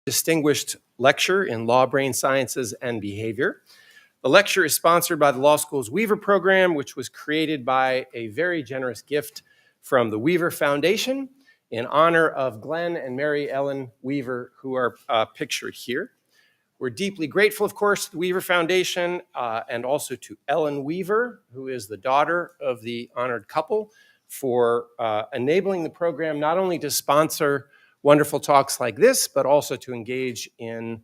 Distinguished lecture in Law, Brain Sciences, and Behavior. The lecture is sponsored by the Law School's Weaver program, which was created by a very generous gift from the Weaver Foundation in honor of Glenn and Mary Ellen Weaver, who are pictured here. We're deeply grateful, of course, to the Weaver Foundation and also to Ellen Weaver, who is the daughter of the honored couple, for enabling the program not only to sponsor wonderful talks like this, but also to engage in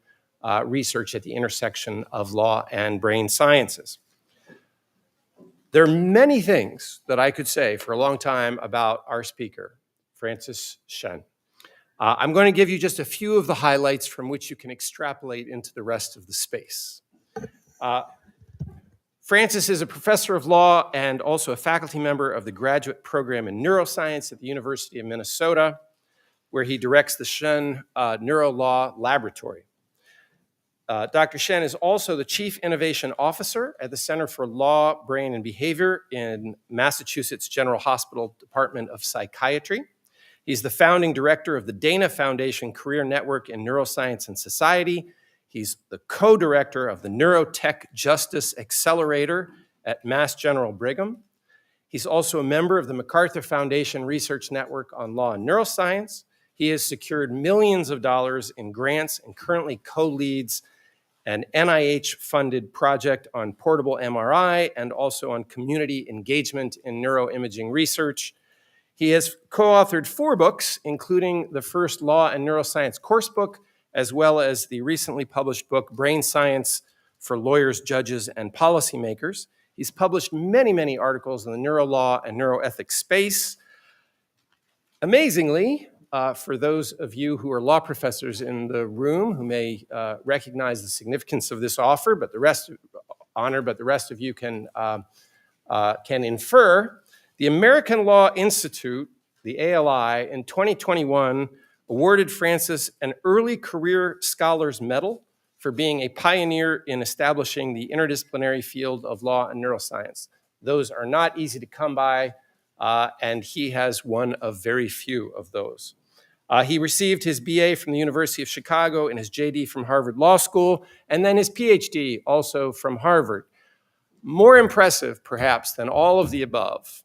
research at the intersection of law and brain sciences. There are many things that I could say for a long time about our speaker, Francis Shen. I'm going to give you just a few of the highlights from which you can extrapolate into the rest of the space. Francis is a professor of law and also a faculty member of the graduate program in neuroscience at the University of Minnesota, where he directs the Shen Neurolaw Laboratory. Dr. Shen is also the Chief Innovation Officer at the Center for Law, Brain, and Behavior in Massachusetts General Hospital Department of Psychiatry. He's the founding director of the Dana Foundation Career Network in Neuroscience and Society. He's the co-director of the Neurotech Justice Accelerator at Mass General Brigham. He's also a member of the MacArthur Foundation Research Network on Law and Neuroscience. He has secured millions of dollars in grants and currently co-leads an NIH-funded project on portable MRI and also on community engagement in neuroimaging research. He has co-authored 4 books, including the first Law and Neuroscience course book, as well as the recently published book, Brain Science for Lawyers, Judges, and Policymakers. He's published many, many articles in the neurolaw and neuroethics space. Amazingly, for those of you who are law professors in the room who may recognize the significance of this offer, but the rest of you can infer, the American Law Institute, the ALI, in 2021 awarded Francis an Early Career Scholars Medal for being a pioneer in establishing the interdisciplinary field of law and neuroscience. Those are not easy to come by, and he has one of very few of those. He received his BA from the University of Chicago and his JD from Harvard Law School, and then his PhD also from Harvard. More impressive, perhaps, than all of the above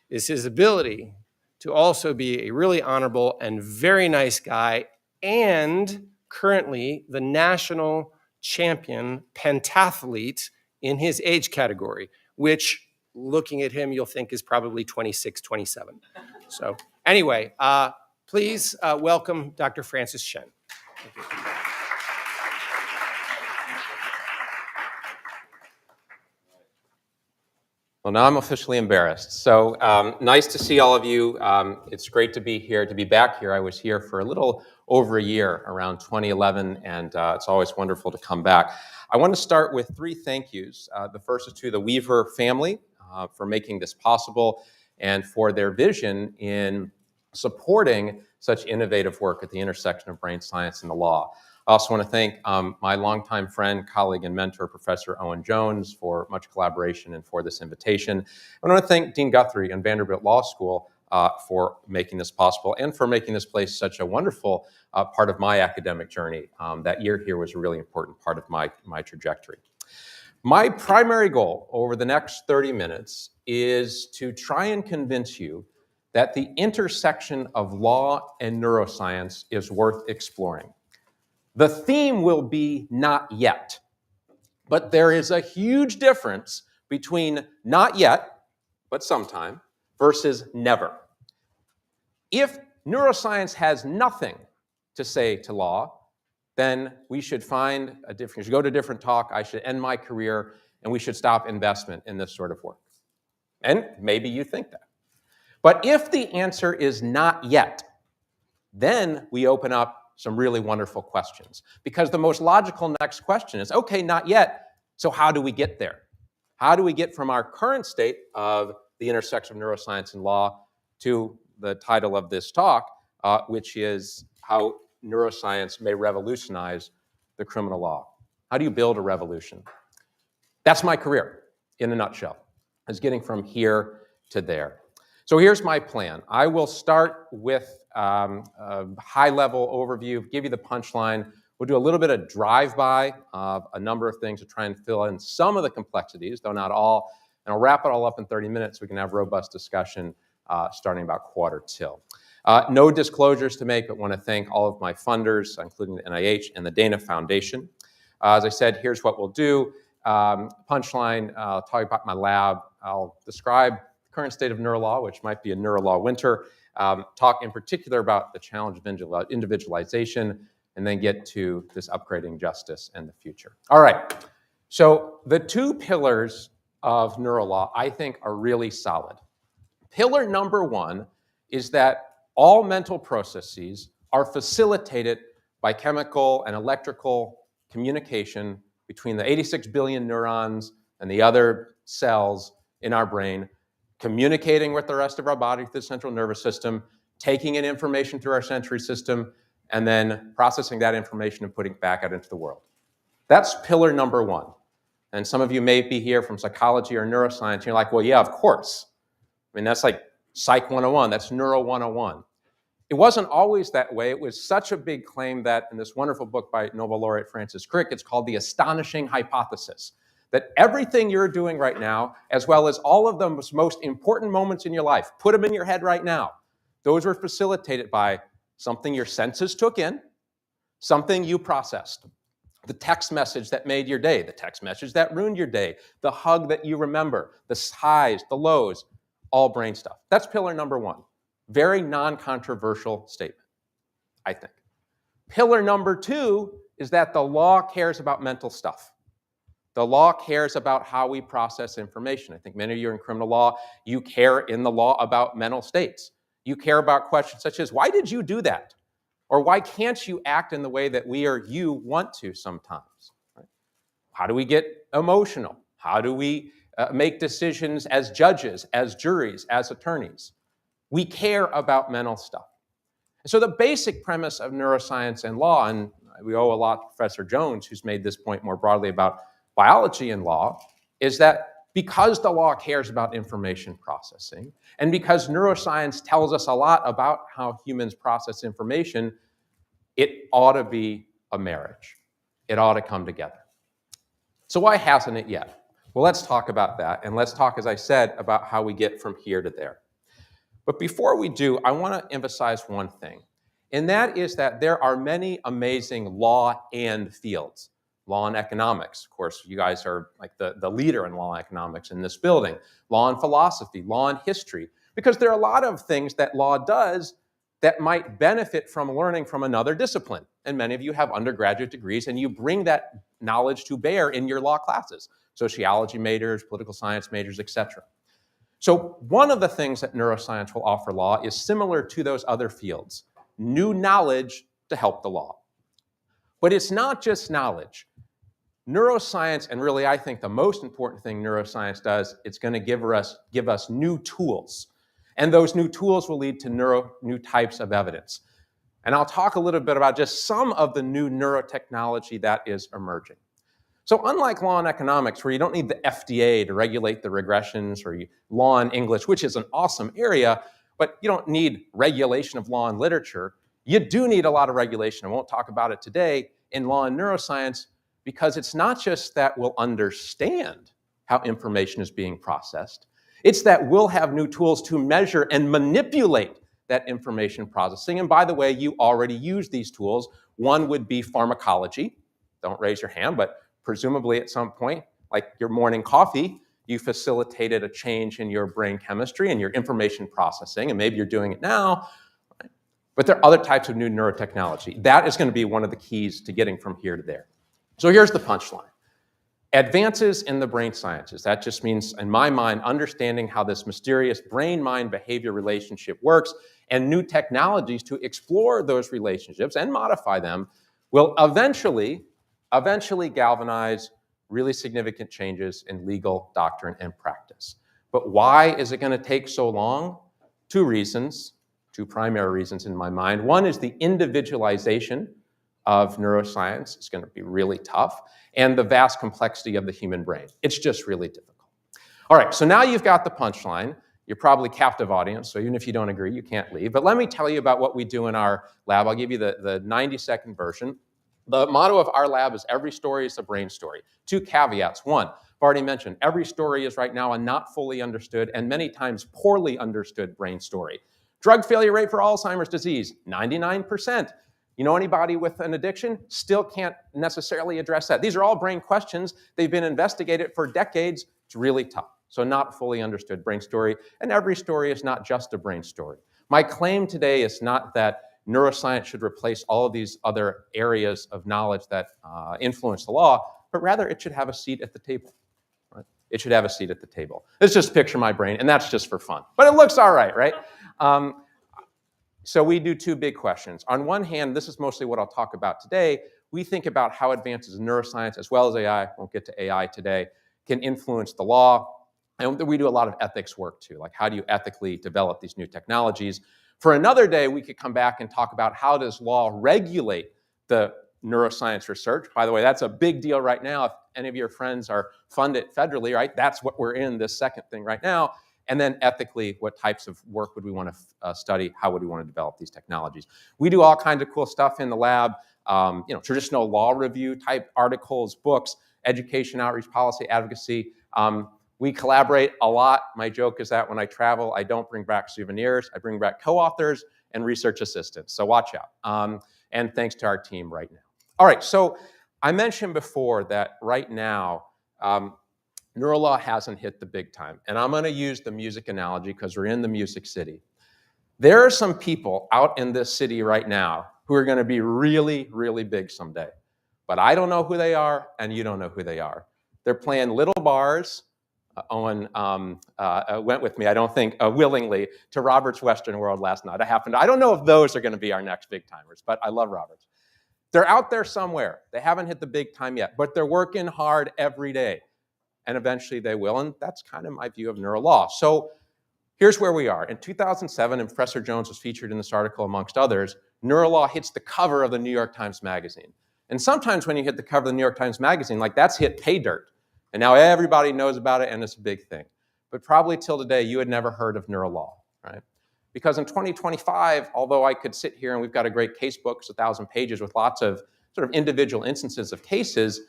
is his ability to also be a really honorable and very nice guy, and currently the national champion pentathlete in his age category, which, looking at him, you'll think is probably 26, 27. So anyway, please welcome Dr. Francis Shen. Thank you. Well, now I'm officially embarrassed. So nice to see all of you. It's great to be here, to be back here. I was here for a little over a year, around 2011, and it's always wonderful to come back. I want to start with 3 thank yous. The first is to the Weaver family for making this possible and for their vision in supporting such innovative work at the intersection of brain science and the law. I also want to thank my longtime friend, colleague, and mentor, Professor Owen Jones, for much collaboration and for this invitation. I want to thank Dean Guthrie and Vanderbilt Law School for making this possible and for making this place such a wonderful part of my academic journey. That year here was a really important part of my trajectory. My primary goal over the next 30 minutes is to try and convince you that the intersection of law and neuroscience is worth exploring. The theme will be not yet, but there is a huge difference between not yet, but sometime, versus never. If neuroscience has nothing to say to law, then we should find a different, we should go to a different talk, I should end my career, and we should stop investment in this sort of work. And maybe you think that. But if the answer is not yet, then we open up some really wonderful questions. Because the most logical next question is, okay, not yet, so how do we get there? How do we get from our current state of the intersection of neuroscience and law to the title of this talk, which is how neuroscience may revolutionize the criminal law? How do you build a revolution? That's my career in a nutshell, is getting from here to there. So here's my plan. I will start with a high-level overview, give you the punchline. We'll do a little bit of drive-by of a number of things to try and fill in some of the complexities, though not all. And I'll wrap it all up in 30 minutes so we can have robust discussion starting about 1:45. No disclosures to make, but want to thank all of my funders, including the NIH and the Dana Foundation. As I said, here's what we'll do. Punchline, I'll talk about my lab. I'll describe the current state of Neurolaw, which might be a Neurolaw winter. Talk in particular about the challenge of individualization, and then get to this upgrading justice and the future. All right, so the two pillars of Neurolaw, I think, are really solid. Pillar number one is that all mental processes are facilitated by chemical and electrical communication between the 86 billion neurons and the other cells in our brain, communicating with the rest of our body through the central nervous system, taking in information through our sensory system, and then processing that information and putting it back out into the world. That's pillar number one. And some of you may be here from psychology or neuroscience, and you're like, well, yeah, of course. I mean, that's like Psych 101, that's Neuro 101. It wasn't always that way. It was such a big claim that in this wonderful book by Nobel laureate Francis Crick, it's called The Astonishing Hypothesis, that everything you're doing right now, as well as all of the most important moments in your life, put them in your head right now. Those were facilitated by something your senses took in, something you processed. The text message that made your day, the text message that ruined your day, the hug that you remember, the highs, the lows, all brain stuff. That's pillar number one. Very non-controversial statement, I think. Pillar number two is that the law cares about mental stuff. The law cares about how we process information. I think many of you are in criminal law. You care in the law about mental states. You care about questions such as, why did you do that? Or why can't you act in the way that we or you want to sometimes? Right? How do we get emotional? How do we make decisions as judges, as juries, as attorneys? We care about mental stuff. And so the basic premise of neuroscience and law, and we owe a lot to Professor Jones, who's made this point more broadly about biology and law, is that because the law cares about information processing, and because neuroscience tells us a lot about how humans process information, it ought to be a marriage. It ought to come together. So why hasn't it yet? Well, let's talk about that, and let's talk, as I said, about how we get from here to there. But before we do, I want to emphasize one thing, and that is that there are many amazing law and fields. Law and economics, of course, you guys are like the leader in law and economics in this building. Law and philosophy, law and history, because there are a lot of things that law does that might benefit from learning from another discipline. And many of you have undergraduate degrees, and you bring that knowledge to bear in your law classes, sociology majors, political science majors, etc. So one of the things that neuroscience will offer law is similar to those other fields, new knowledge to help the law. But it's not just knowledge. Neuroscience, and really I think the most important thing neuroscience does, it's going to give us new tools. And those new tools will lead to new types of evidence. And I'll talk a little bit about just some of the new neurotechnology that is emerging. So unlike law and economics, where you don't need the FDA to regulate the regressions, or law and English, which is an awesome area, but you don't need regulation of law and literature, you do need a lot of regulation. I won't talk about it today in law and neuroscience, because it's not just that we'll understand how information is being processed, it's that we'll have new tools to measure and manipulate that information processing. And by the way, you already use these tools. One would be pharmacology. Don't raise your hand, but presumably at some point, like your morning coffee, you facilitated a change in your brain chemistry and your information processing, and maybe you're doing it now. Right? But there are other types of new neurotechnology. That is going to be one of the keys to getting from here to there. So here's the punchline. Advances in the brain sciences. That just means, in my mind, understanding how this mysterious brain-mind behavior relationship works, and new technologies to explore those relationships and modify them will eventually galvanize really significant changes in legal doctrine and practice. But why is it going to take so long? Two reasons, two primary reasons in my mind. One is the individualization of neuroscience. It's going to be really tough, and the vast complexity of the human brain. It's just really difficult. All right, so now you've got the punchline. You're probably captive audience, so even if you don't agree, you can't leave. But let me tell you about what we do in our lab. I'll give you the 90-second version. The motto of our lab is every story is a brain story. 2 caveats. One, I've already mentioned, every story is right now a not fully understood and many times poorly understood brain story. Drug failure rate for Alzheimer's disease, 99%. You know anybody with an addiction? Still can't necessarily address that. These are all brain questions. They've been investigated for decades. It's really tough. So not fully understood brain story. And every story is not just a brain story. My claim today is not that neuroscience should replace all of these other areas of knowledge that influence the law, but rather it should have a seat at the table. Right? It should have a seat at the table. Let's just picture my brain, and that's just for fun. But it looks all right, right? So we do 2 big questions. On one hand, this is mostly what I'll talk about today. We think about how advances in neuroscience, as well as AI, won't get to AI today, can influence the law. And we do a lot of ethics work too, like how do you ethically develop these new technologies. For another day, we could come back and talk about how does law regulate the neuroscience research. By the way, that's a big deal right now. If any of your friends are funded federally, right, that's what we're in, this second thing right now. And then ethically, what types of work would we want to study? How would we want to develop these technologies? We do all kinds of cool stuff in the lab, traditional law review type articles, books, education, outreach, policy, advocacy. We collaborate a lot. My joke is that when I travel, I don't bring back souvenirs. I bring back co-authors and research assistants. So watch out. And thanks to our team right now. All right, so I mentioned before that right now, Neurolaw hasn't hit the big time. And I'm going to use the music analogy because we're in the music city. There are some people out in this city right now who are going to be really, really big someday. But I don't know who they are, and you don't know who they are. They're playing little bars. Owen went with me, I don't think, willingly, to Robert's Western World last night. I don't know if those are going to be our next big timers, but I love Robert's. They're out there somewhere. They haven't hit the big time yet, but they're working hard every day. And eventually they will, and that's kind of my view of Neurolaw. So here's where we are. In 2007, and Professor Jones was featured in this article amongst others, Neurolaw hits the cover of the New York Times Magazine. And sometimes when you hit the cover of the New York Times Magazine, like that's hit pay dirt. And now everybody knows about it, and it's a big thing. But probably till today, you had never heard of Neurolaw, right? Because in 2025, although I could sit here and we've got a great case book, it's 1,000 pages with lots of sort of individual instances of cases,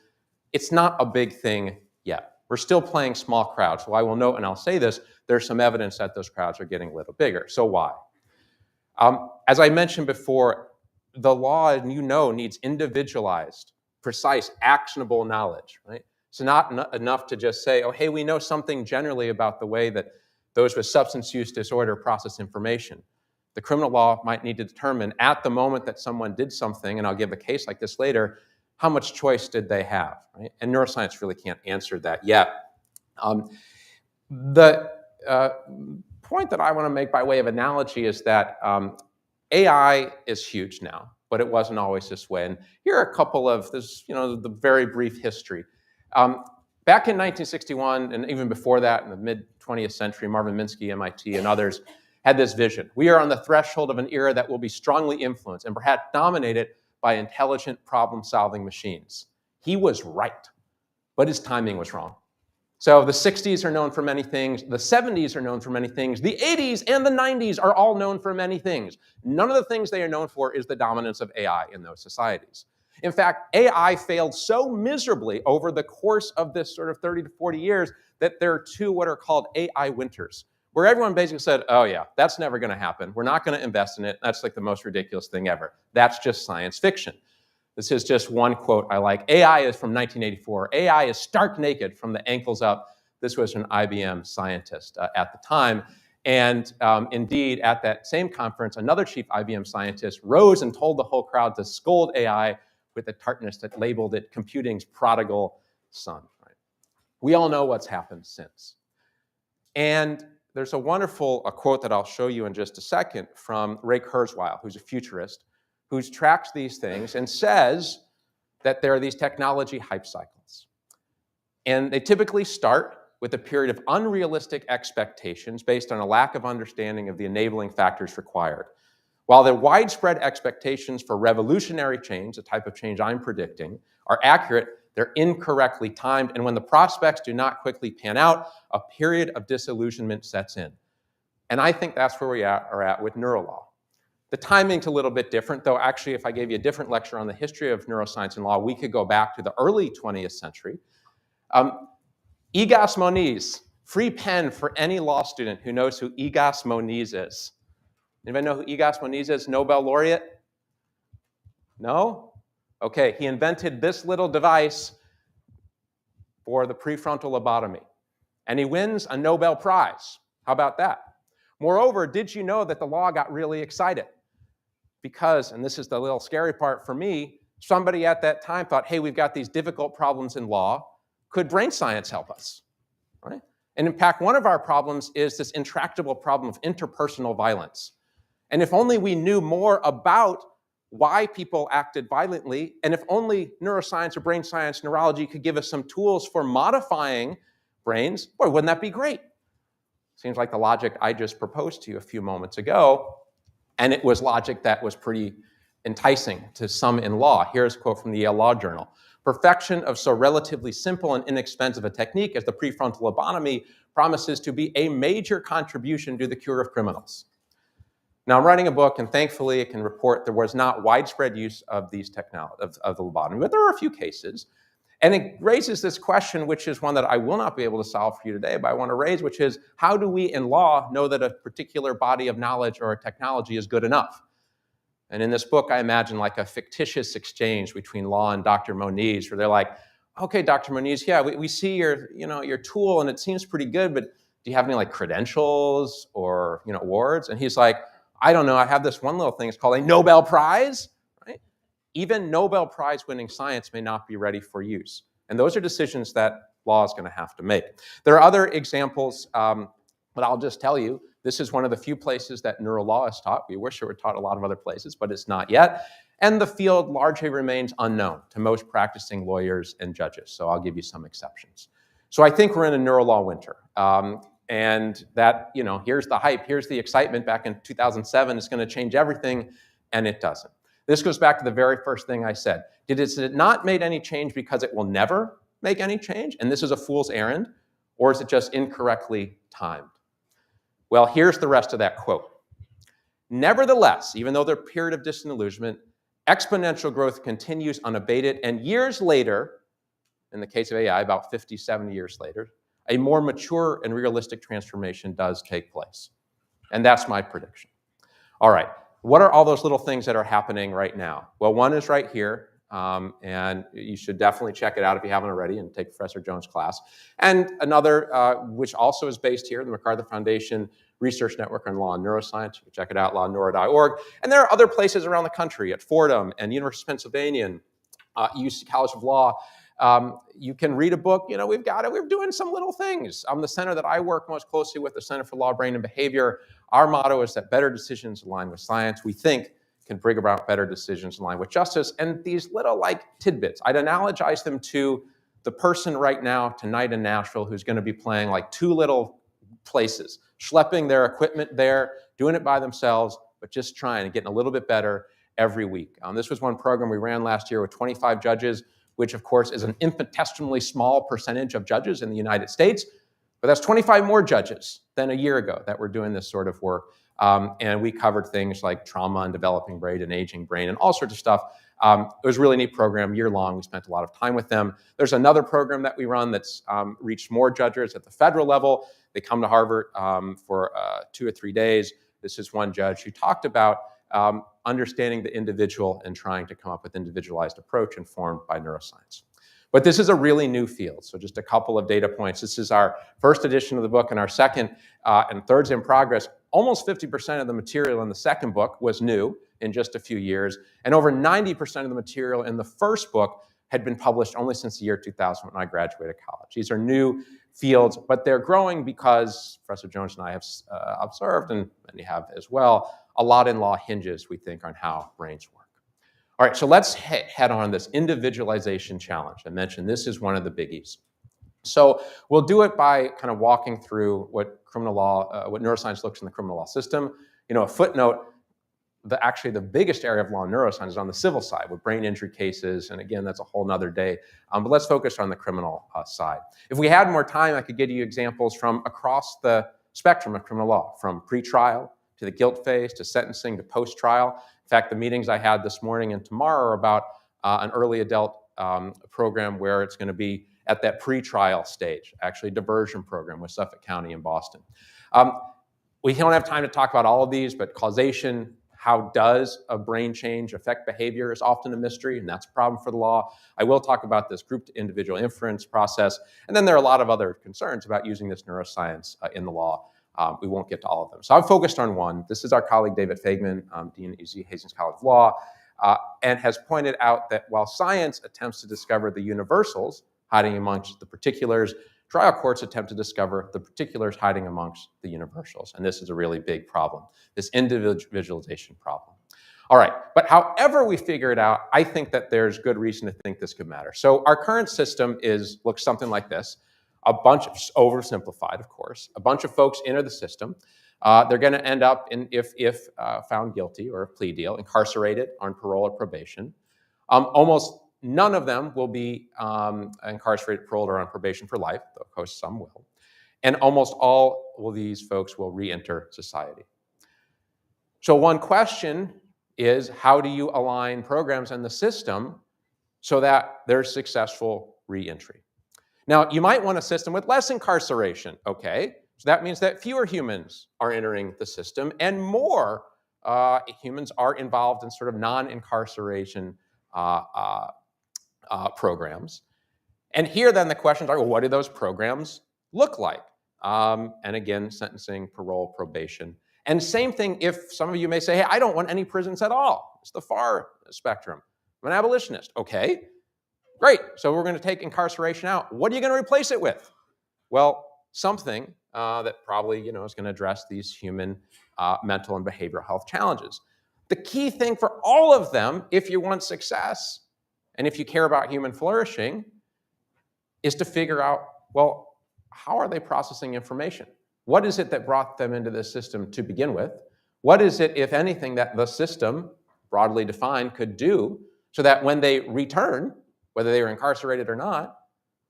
it's not a big thing yet. We're still playing small crowds. So I will note, and I'll say this, there's some evidence that those crowds are getting a little bigger. So why? As I mentioned before, the law, and you know, needs individualized, precise, actionable knowledge, right? So not enough to just say, oh, hey, we know something generally about the way that those with substance use disorder process information. The criminal law might need to determine at the moment that someone did something, and I'll give a case like this later, how much choice did they have, right? And neuroscience really can't answer that yet. The point that I want to make by way of analogy is that AI is huge now, but it wasn't always this way. And here are a couple of this, the very brief history. Back in 1961, and even before that, in the mid-20th century, Marvin Minsky, MIT, and others had this vision. We are on the threshold of an era that will be strongly influenced and perhaps dominated by intelligent problem-solving machines. He was right, but his timing was wrong. So the 60s are known for many things, the 70s are known for many things, the 80s and the 90s are all known for many things. None of the things they are known for is the dominance of AI in those societies. In fact, AI failed so miserably over the course of this sort of 30 to 40 years that there are 2 what are called AI winters, where everyone basically said, oh yeah, that's never going to happen. We're not going to invest in it. That's like the most ridiculous thing ever. That's just science fiction. This is just one quote I like. AI is from 1984. AI is stark naked from the ankles up. This was an IBM scientist at the time. And indeed, at that same conference, another chief IBM scientist rose and told the whole crowd to scold AI with a tartness that labeled it computing's prodigal son. Right? We all know what's happened since. And there's a wonderful quote that I'll show you in just a second from Ray Kurzweil, who's a futurist, who tracks these things and says that there are these technology hype cycles. And they typically start with a period of unrealistic expectations based on a lack of understanding of the enabling factors required. While the widespread expectations for revolutionary change, the type of change I'm predicting, are accurate, they're incorrectly timed, and when the prospects do not quickly pan out, a period of disillusionment sets in. And I think that's where we are at with Neurolaw. The timing's a little bit different, though actually if I gave you a different lecture on the history of neuroscience and law, we could go back to the early 20th century. Egas Moniz, free pen for any law student who knows who Egas Moniz is. Anybody know who Egas Moniz is? Nobel laureate? No? Okay, he invented this little device for the prefrontal lobotomy. And he wins a Nobel Prize. How about that? Moreover, did you know that the law got really excited? Because, and this is the little scary part for me, somebody at that time thought, hey, we've got these difficult problems in law. Could brain science help us? Right? And in fact, one of our problems is this intractable problem of interpersonal violence. And if only we knew more about why people acted violently, and if only neuroscience or brain science, neurology could give us some tools for modifying brains, boy, wouldn't that be great? Seems like the logic I just proposed to you a few moments ago, and it was logic that was pretty enticing to some in law. Here's a quote from the Yale Law Journal. Perfection of so relatively simple and inexpensive a technique as the prefrontal lobotomy promises to be a major contribution to the cure of criminals. Now, I'm writing a book, and thankfully it can report there was not widespread use of these technologies, of the lobotomy, but there are a few cases. And it raises this question, which is one that I will not be able to solve for you today, but I want to raise, which is, how do we in law know that a particular body of knowledge or a technology is good enough? And in this book, I imagine like a fictitious exchange between law and Dr. Moniz, where they're like, okay, Dr. Moniz, yeah, we see your tool and it seems pretty good, but do you have any like credentials or awards? And he's like, I don't know, I have this one little thing, it's called a Nobel Prize, right? Even Nobel Prize winning science may not be ready for use. And those are decisions that law is going to have to make. There are other examples, but I'll just tell you, this is one of the few places that neurolaw is taught. We wish it were taught a lot of other places, but it's not yet. And the field largely remains unknown to most practicing lawyers and judges. So I'll give you some exceptions. So I think we're in a neurolaw winter. And that, here's the hype, here's the excitement back in 2007, it's going to change everything, and it doesn't. This goes back to the very first thing I said. Is it not made any change because it will never make any change, and this is a fool's errand, or is it just incorrectly timed? Well, here's the rest of that quote. Nevertheless, even though the period of disillusionment, exponential growth continues unabated, and years later, in the case of AI, about 50, 70 years later, a more mature and realistic transformation does take place. And that's my prediction. All right, what are all those little things that are happening right now? Well, one is right here, and you should definitely check it out if you haven't already and take Professor Jones' class. And another, which also is based here, the MacArthur Foundation Research Network on Law and Neuroscience. You can check it out, lawandneuro.org. And there are other places around the country at Fordham and University of Pennsylvania and UC College of Law. You can read a book, we've got it, we're doing some little things. The center that I work most closely with, the Center for Law, Brain, and Behavior, our motto is that better decisions align with science, we think can bring about better decisions in line with justice. And these little tidbits, I'd analogize them to the person right now tonight in Nashville who's going to be playing like two little places, schlepping their equipment there, doing it by themselves, but just trying and getting a little bit better every week. This was one program we ran last year with 25 judges, which of course is an infinitesimally small percentage of judges in the United States, but that's 25 more judges than a year ago that were doing this sort of work. And we covered things like trauma and developing brain and aging brain and all sorts of stuff. It was a really neat program, year-long. We spent a lot of time with them. There's another program that we run that's reached more judges at the federal level. They come to Harvard for 2 or 3 days. This is one judge who talked about understanding the individual and trying to come up with individualized approach informed by neuroscience. But this is a really new field, so just a couple of data points. This is our first edition of the book, and our second and third's in progress. Almost 50% of the material in the second book was new in just a few years, and over 90% of the material in the first book had been published only since the year 2000 when I graduated college. These are new fields, but they're growing because Professor Jones and I have observed, and you have as well, a lot in law hinges, we think, on how brains work. All right, so let's head on this individualization challenge. I mentioned this is one of the biggies. So we'll do it by kind of walking through what criminal law, what neuroscience looks in the criminal law system. A footnote, actually the biggest area of law and neuroscience is on the civil side with brain injury cases, and again, that's a whole nother day. But let's focus on the criminal side. If we had more time, I could give you examples from across the spectrum of criminal law, from pretrial to the guilt phase, to sentencing, to post-trial. In fact, the meetings I had this morning and tomorrow are about an early adult program where it's going to be at that pre-trial stage, actually a diversion program with Suffolk County in Boston. We don't have time to talk about all of these, but causation, how does a brain change affect behavior is often a mystery, and that's a problem for the law. I will talk about this group to individual inference process, and then there are a lot of other concerns about using this neuroscience in the law. We won't get to all of them. So I'm focused on one. This is our colleague David Fagman, Dean at UC Hastings College of Law, and has pointed out that while science attempts to discover the universals hiding amongst the particulars, trial courts attempt to discover the particulars hiding amongst the universals. And this is a really big problem, this individualization problem. All right, but however we figure it out, I think that there's good reason to think this could matter. So our current system looks something like this. A bunch of, oversimplified, of course, a bunch of folks enter the system. They're going to end up, if found guilty or a plea deal, incarcerated on parole or probation. Almost none of them will be incarcerated, paroled, or on probation for life, though of course some will. And almost all of these folks will re-enter society. So one question is, how do you align programs in the system so that there's successful re-entry? Now, you might want a system with less incarceration, okay? So that means that fewer humans are entering the system and more humans are involved in sort of non-incarceration programs. And here then the questions are, well, what do those programs look like? And again, sentencing, parole, probation. And same thing if some of you may say, hey, I don't want any prisons at all. It's the far spectrum. I'm an abolitionist. Okay, great. So we're going to take incarceration out. What are you going to replace it with? Well, something that probably is going to address these human mental and behavioral health challenges. The key thing for all of them, if you want success, and if you care about human flourishing, is to figure out, well, how are they processing information? What is it that brought them into this system to begin with? What is it, if anything, that the system, broadly defined, could do so that when they return, whether they were incarcerated or not,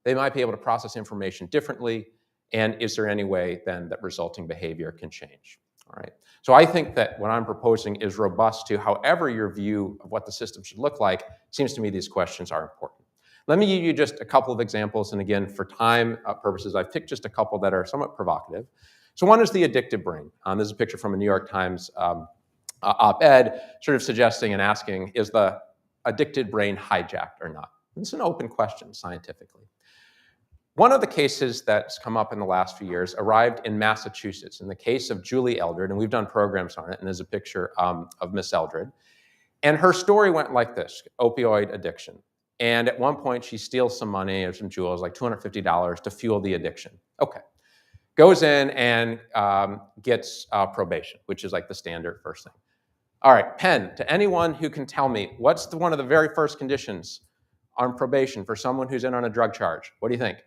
they might be able to process information differently? And is there any way then that resulting behavior can change? All right. So I think that what I'm proposing is robust to however your view of what the system should look like. It seems to me these questions are important. Let me give you just a couple of examples. And again, for time purposes, I've picked just a couple that are somewhat provocative. So one is the addictive brain. This is a picture from a New York Times op-ed, sort of suggesting and asking, is the addicted brain hijacked or not? It's an open question scientifically. One of the cases that's come up in the last few years arrived in Massachusetts, in the case of Julie Eldred, and we've done programs on it, and there's a picture of Miss Eldred. And her story went like this, opioid addiction. And at one point, she steals some money or some jewels, like $250 to fuel the addiction. Okay. Goes in and gets probation, which is like the standard first thing. All right, Penn, to anyone who can tell me, what's one of the very first conditions on probation for someone who's in on a drug charge? What do you think?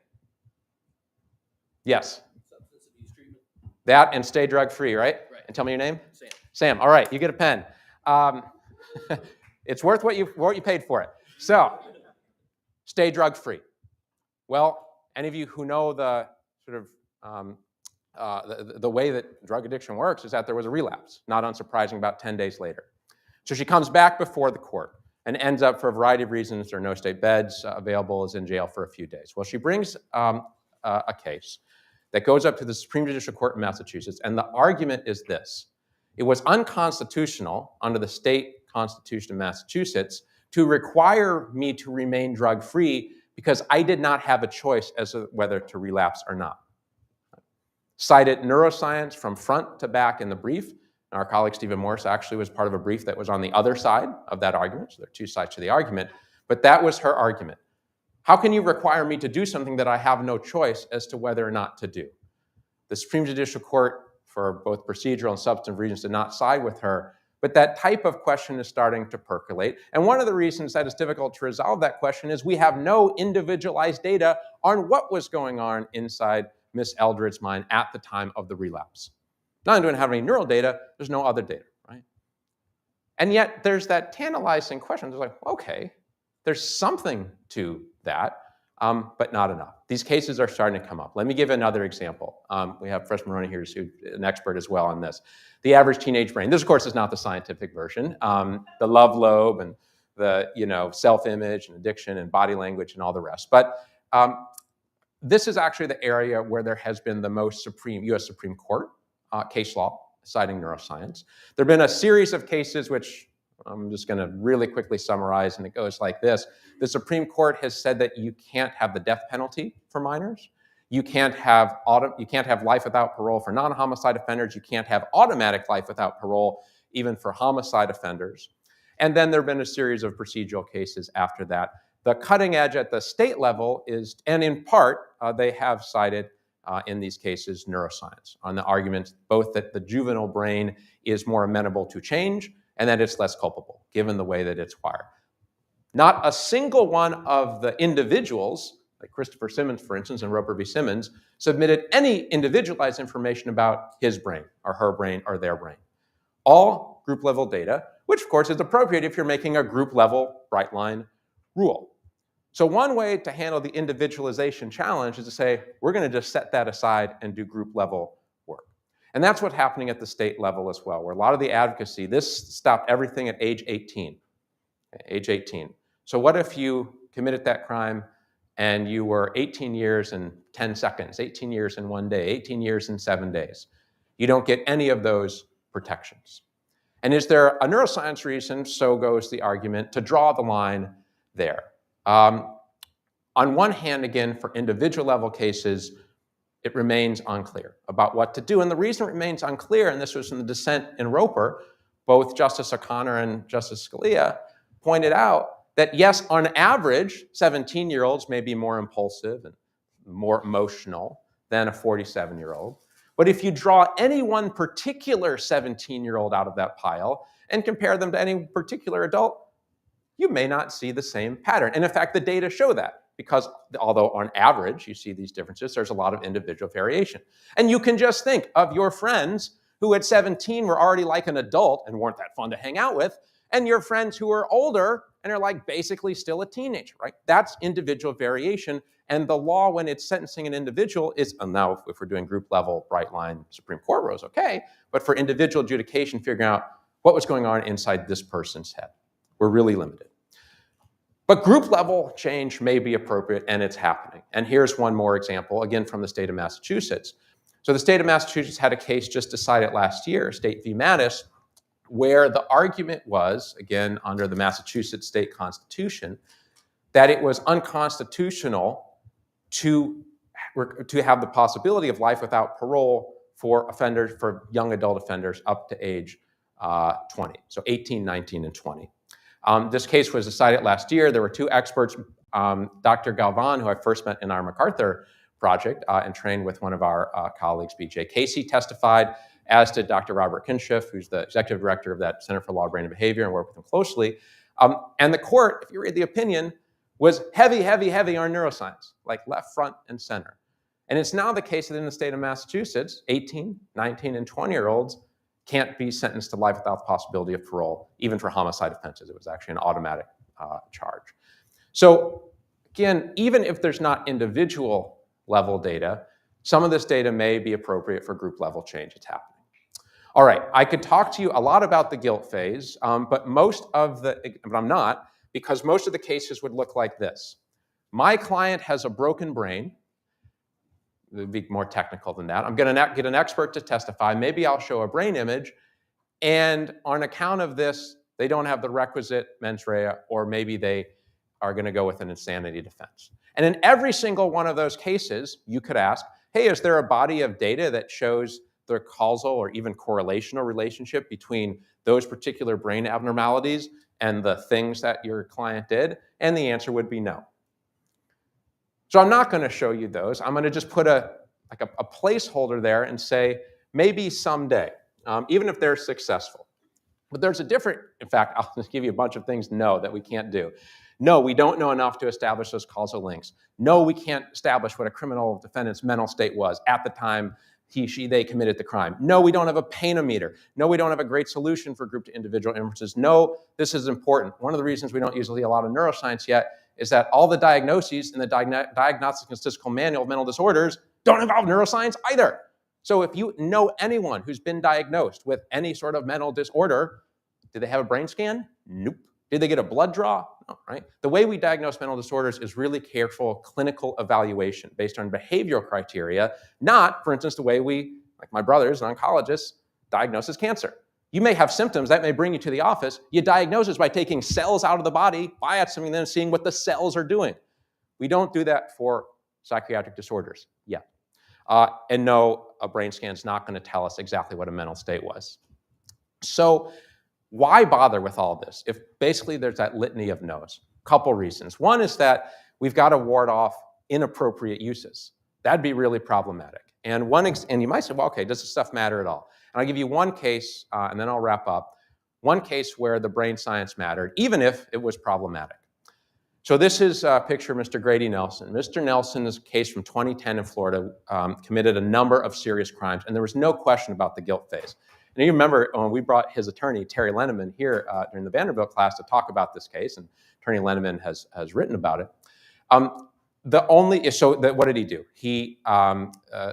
Yes. Substance abuse treatment. That and stay drug-free, right? Right. And tell me your name? Sam. Sam, all right, you get a pen. It's worth what you paid for it. So, stay drug-free. Well, any of you who know the sort of the way that drug addiction works is that there was a relapse, not unsurprising, about 10 days later. So she comes back before the court and ends up, for a variety of reasons, there are no state beds available, is in jail for a few days. Well, she brings a case that goes up to the Supreme Judicial Court in Massachusetts, and the argument is this. It was unconstitutional under the state constitution of Massachusetts to require me to remain drug-free because I did not have a choice as to whether to relapse or not. Cited neuroscience from front to back in the brief. Our colleague Stephen Morse actually was part of a brief that was on the other side of that argument. So there are two sides to the argument, but that was her argument. How can you require me to do something that I have no choice as to whether or not to do? The Supreme Judicial Court, for both procedural and substantive reasons, did not side with her, but that type of question is starting to percolate. And one of the reasons that it's difficult to resolve that question is we have no individualized data on what was going on inside Miss Eldred's mind at the time of the relapse. Not only do we have any neural data, there's no other data, right? And yet there's that tantalizing question. It's like, okay, there's something to that. but not enough. These cases are starting to come up. Let me give another example. We have Fresh Maroney here, who's an expert as well on this. The average teenage brain. This, of course, is not the scientific version. The love lobe and the self-image and addiction and body language and all the rest. But this is actually the area where there has been the most U.S. Supreme Court case law citing neuroscience. There have been a series of cases which I'm just going to really quickly summarize, and it goes like this. The Supreme Court has said that you can't have the death penalty for minors. You can't have life without parole for non-homicide offenders. You can't have automatic life without parole even for homicide offenders. And then there have been a series of procedural cases after that. The cutting edge at the state level is, and in part, they have cited in these cases neuroscience on the argument both that the juvenile brain is more amenable to change and that it's less culpable, given the way that it's wired. Not a single one of the individuals, like Christopher Simmons, for instance, and Roper v. Simmons, submitted any individualized information about his brain or her brain or their brain. All group level data, which of course is appropriate if you're making a group level bright line rule. So one way to handle the individualization challenge is to say, we're going to just set that aside and do group level work. And that's what's happening at the state level as well, where a lot of the advocacy, this stopped everything at age 18. Age 18. So what if you committed that crime and you were 18 years and 10 seconds, 18 years in 1 day, 18 years and 7 days? You don't get any of those protections. And is there a neuroscience reason, so goes the argument, to draw the line there? On one hand, again, for individual level cases, it remains unclear about what to do. And the reason it remains unclear, and this was in the dissent in Roper, both Justice O'Connor and Justice Scalia pointed out that yes, on average, 17-year-olds may be more impulsive and more emotional than a 47-year-old. But if you draw any one particular 17-year-old out of that pile and compare them to any particular adult, you may not see the same pattern. And in fact, the data show that, because although on average you see these differences, there's a lot of individual variation. And you can just think of your friends who at 17 were already like an adult and weren't that fun to hang out with, and your friends who are older and are like basically still a teenager, right? That's individual variation. And the law, when it's sentencing an individual, is, and now if we're doing group level, bright line Supreme Court rules, okay, but for individual adjudication, figuring out what was going on inside this person's head, we're really limited. But group level change may be appropriate, and it's happening. And here's one more example, again from the state of Massachusetts. So the state of Massachusetts had a case just decided last year, State v. Mattis, where the argument was, again under the Massachusetts state constitution, that it was unconstitutional to have the possibility of life without parole for offenders, for young adult offenders up to age 20, so 18, 19, and 20. This case was decided last year. There were two experts, Dr. Galvan, who I first met in our MacArthur project and trained with one of our colleagues, B.J. Casey, testified, as did Dr. Robert Kinschiff, who's the executive director of that Center for Law, Brain, and Behavior, and worked with him closely. And the court, if you read the opinion, was heavy, heavy, heavy on neuroscience, like left, front, and center. And it's now the case that in the state of Massachusetts, 18, 19, and 20-year-olds can't be sentenced to life without the possibility of parole, even for homicide offenses. It was actually an automatic charge. So again, even if there's not individual level data, some of this data may be appropriate for group level change. It's happening. All right, I could talk to you a lot about the guilt phase, but I'm not, because most of the cases would look like this. My client has a broken brain. It would be more technical than that. I'm going to get an expert to testify. Maybe I'll show a brain image. And on account of this, they don't have the requisite mens rea, or maybe they are going to go with an insanity defense. And in every single one of those cases, you could ask, hey, is there a body of data that shows the causal or even correlational relationship between those particular brain abnormalities and the things that your client did? And the answer would be no. So I'm not going to show you those. I'm going to just put a placeholder there and say, maybe someday, even if they're successful. But there's a different, in fact, I'll just give you a bunch of things no that we can't do. No, we don't know enough to establish those causal links. No, we can't establish what a criminal defendant's mental state was at the time they committed the crime. No, we don't have a painometer. No, we don't have a great solution for group to individual inferences. No, this is important. One of the reasons we don't usually see a lot of neuroscience yet is that all the diagnoses in the Diagnostic and Statistical Manual of Mental Disorders don't involve neuroscience either. So if you know anyone who's been diagnosed with any sort of mental disorder, did they have a brain scan? Nope. Did they get a blood draw? No, right? The way we diagnose mental disorders is really careful clinical evaluation based on behavioral criteria, not, for instance, the way we, like my brothers, an oncologist, diagnoses cancer. You may have symptoms that may bring you to the office. You diagnose it by taking cells out of the body, biopsying them, and seeing what the cells are doing. We don't do that for psychiatric disorders yet. And no, a brain scan is not going to tell us exactly what a mental state was. So why bother with all this if basically there's that litany of no's? Couple reasons. One is that we've got to ward off inappropriate uses. That'd be really problematic. And you might say, well, okay, does this stuff matter at all? And I'll give you one case, and then I'll wrap up. One case where the brain science mattered, even if it was problematic. So this is a picture of Mr. Grady Nelson. Mr. Nelson is a case from 2010 in Florida, committed a number of serious crimes, and there was no question about the guilt phase. And you remember when we brought his attorney, Terry Lenneman, here during the Vanderbilt class to talk about this case, and Attorney Lenneman has written about it. What did he do? He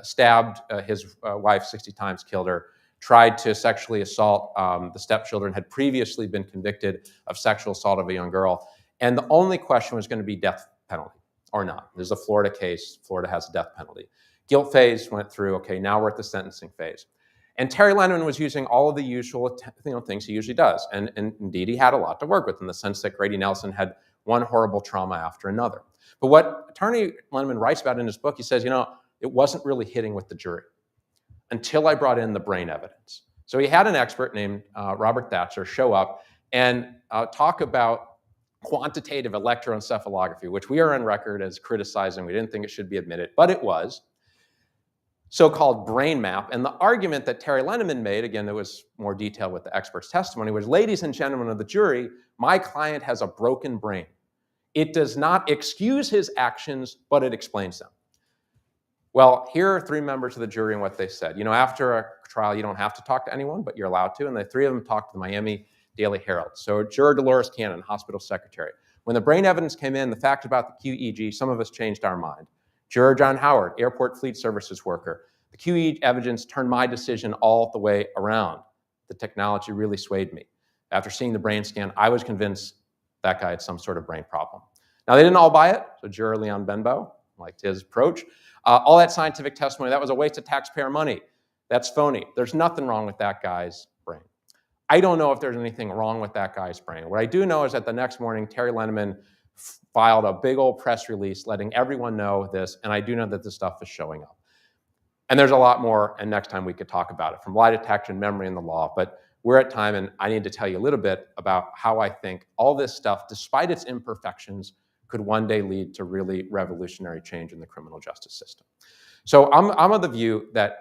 stabbed his wife 60 times, killed her, tried to sexually assault the stepchildren, had previously been convicted of sexual assault of a young girl. And the only question was going to be death penalty or not. There's a Florida case. Florida has a death penalty. Guilt phase went through. Okay, now we're at the sentencing phase. And Terry Lenneman was using all of the usual things he usually does. And indeed, he had a lot to work with in the sense that Grady Nelson had one horrible trauma after another. But what Attorney Lenneman writes about in his book, he says, it wasn't really hitting with the jury until I brought in the brain evidence. So he had an expert named Robert Thatcher show up and talk about quantitative electroencephalography, which we are on record as criticizing. We didn't think it should be admitted, but it was. So-called brain map. And the argument that Terry Lenneman made, again, there was more detail with the expert's testimony, was, ladies and gentlemen of the jury, my client has a broken brain. It does not excuse his actions, but it explains them. Well, here are three members of the jury and what they said. After a trial, you don't have to talk to anyone, but you're allowed to. And the three of them talked to the Miami Daily Herald. So juror Dolores Cannon, hospital secretary. When the brain evidence came in, the fact about the QEEG, some of us changed our mind. Juror John Howard, airport fleet services worker. The QEEG evidence turned my decision all the way around. The technology really swayed me. After seeing the brain scan, I was convinced that guy had some sort of brain problem. Now, they didn't all buy it. So juror Leon Benbow liked his approach. All that scientific testimony, that was a waste of taxpayer money. That's phony. There's nothing wrong with that guy's brain. I don't know if there's anything wrong with that guy's brain. What I do know is that the next morning, Terry Lenneman filed a big old press release letting everyone know this, and I do know that this stuff is showing up. And there's a lot more, and next time we could talk about it, from lie detection, memory, and the law. But we're at time, and I need to tell you a little bit about how I think all this stuff, despite its imperfections, could one day lead to really revolutionary change in the criminal justice system. So I'm of the view that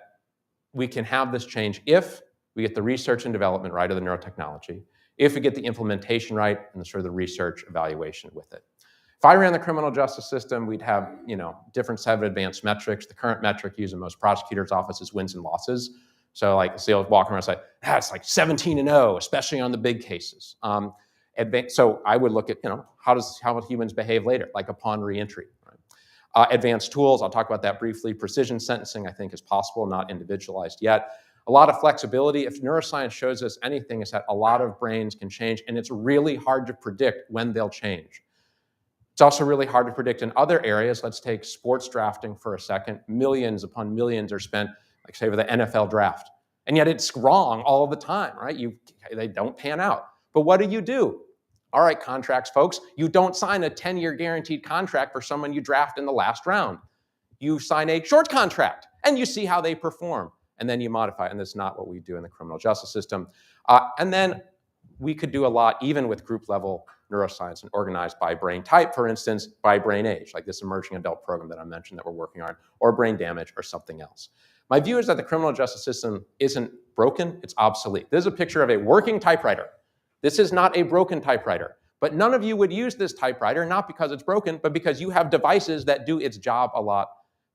we can have this change if we get the research and development right of the neurotechnology, if we get the implementation right and the sort of the research evaluation with it. If I ran the criminal justice system, we'd have different set of advanced metrics. The current metric used in most prosecutors' offices wins and losses. So like, see, I was walking around and say, it's like 17-0, especially on the big cases. So I would look at, how would humans behave later, like upon reentry. Right? Advanced tools, I'll talk about that briefly. Precision sentencing, I think, is possible, not individualized yet. A lot of flexibility. If neuroscience shows us anything, is that a lot of brains can change, and it's really hard to predict when they'll change. It's also really hard to predict in other areas. Let's take sports drafting for a second. Millions upon millions are spent, like say, with the NFL draft. And yet it's wrong all the time, right? They don't pan out. But what do? All right, contracts, folks. You don't sign a 10-year guaranteed contract for someone you draft in the last round. You sign a short contract, and you see how they perform. And then you modify it, and that's not what we do in the criminal justice system. And then we could do a lot, even with group-level neuroscience and organized by brain type, for instance, by brain age, like this emerging adult program that I mentioned that we're working on, or brain damage, or something else. My view is that the criminal justice system isn't broken, it's obsolete. This is a picture of a working typewriter. This is not a broken typewriter. But none of you would use this typewriter, not because it's broken, but because you have devices that do its job a lot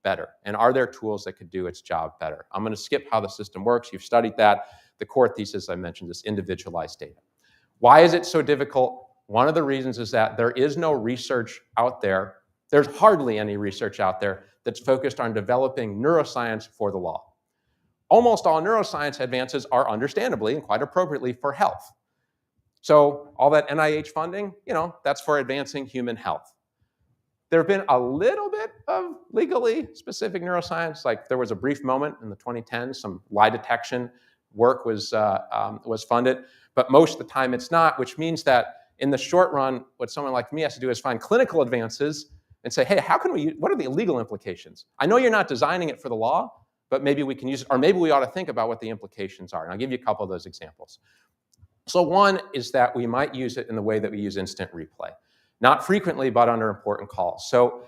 better. And are there tools that could do its job better? I'm going to skip how the system works. You've studied that. The core thesis I mentioned is individualized data. Why is it so difficult? One of the reasons is that there is no research out there. There's hardly any research out there that's focused on developing neuroscience for the law. Almost all neuroscience advances are understandably and quite appropriately for health. So all that NIH funding, that's for advancing human health. There have been a little bit of legally specific neuroscience. Like there was a brief moment in the 2010s, some lie detection work was funded, but most of the time it's not, which means that in the short run, what someone like me has to do is find clinical advances and say, hey, what are the legal implications? I know you're not designing it for the law, but maybe we can use it, or maybe we ought to think about what the implications are. And I'll give you a couple of those examples. So one is that we might use it in the way that we use instant replay. Not frequently, but under important calls. So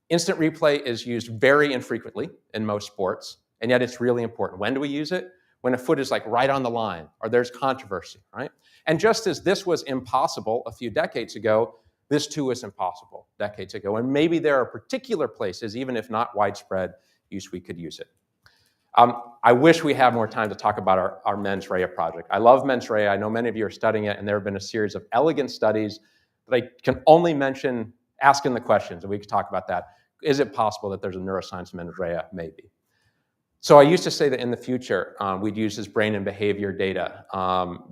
instant replay is used very infrequently in most sports, and yet it's really important. When do we use it? When a foot is like right on the line, or there's controversy, right? And just as this was impossible a few decades ago, this too is impossible decades ago. And maybe there are particular places, even if not widespread use, we could use it. I wish we had more time to talk about our mens rea project. I love mens rea. I know many of you are studying it, and there have been a series of elegant studies that I can only mention asking the questions, and we could talk about that. Is it possible that there's a neuroscience mens rea? Maybe. So I used to say that in the future, we'd use this brain and behavior data